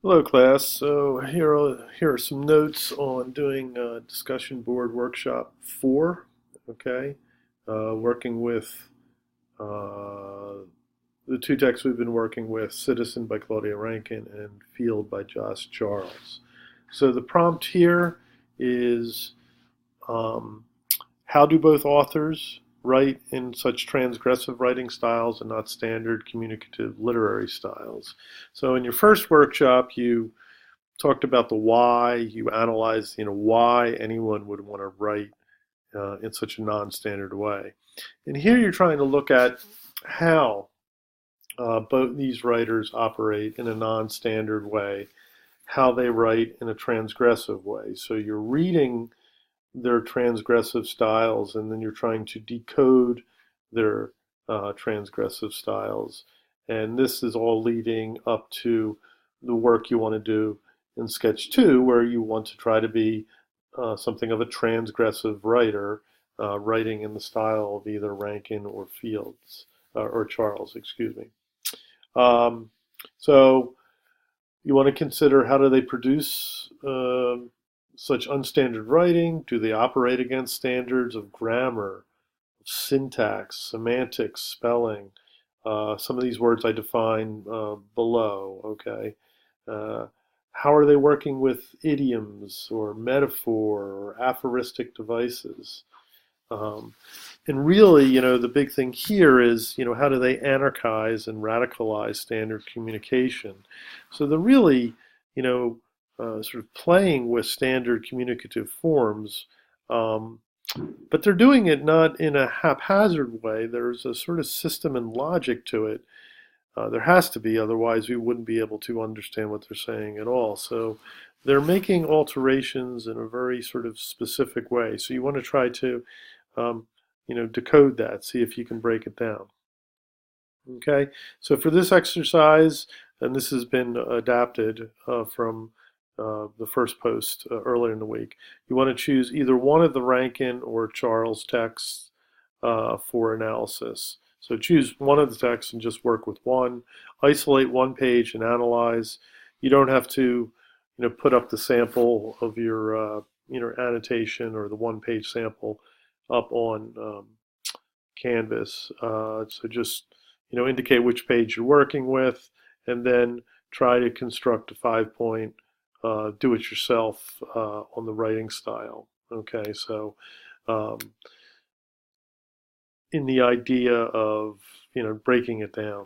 Hello, class. So here are some notes on doing discussion board workshop 4. Okay, working with uh, the two texts we've been working with: Citizen by Claudia Rankin and Field by Josh Charles. So the prompt here is um, how do both authors write in such transgressive writing styles and not standard communicative literary styles? So in your first workshop, you talked about the why. You analyzed, why anyone would want to write in such a non-standard way. And here you're trying to look at how both these writers operate in a non-standard way, how they write in a transgressive way. So you're reading their transgressive styles, and then you're trying to decode their transgressive styles. And this is all leading up to the work you want to do in Sketch 2, where you want to try to be something of a transgressive writer, writing in the style of either Rankin or Fields, or Charles, excuse me. Um, so you want to consider, how do they produce such unstandard writing? Do they operate against standards of grammar, syntax, semantics, spelling? Some of these words I define below, okay? Uh, how are they working with idioms or metaphor or aphoristic devices? Um, and really, the big thing here is, how do they anarchize and radicalize standard communication? So they're really, sort of playing with standard communicative forms, um, but they're doing it not in a haphazard way. There's a sort of system and logic to it. There has to be, otherwise we wouldn't be able to understand what they're saying at all. So they're making alterations in a very sort of specific way. So you want to try to um, decode that, see if you can break it down. Okay, so for this exercise, and this has been adapted from the first post earlier in the week, you want to choose either one of the Rankin or Charles texts for analysis. So choose one of the texts and just work with one. Isolate one page and analyze. You don't have to, put up the sample of your, annotation or the one-page sample up on Canvas. So just, indicate which page you're working with, and then try to construct a 5-point do-it-yourself on the writing style. Okay, so um, in the idea of breaking it down.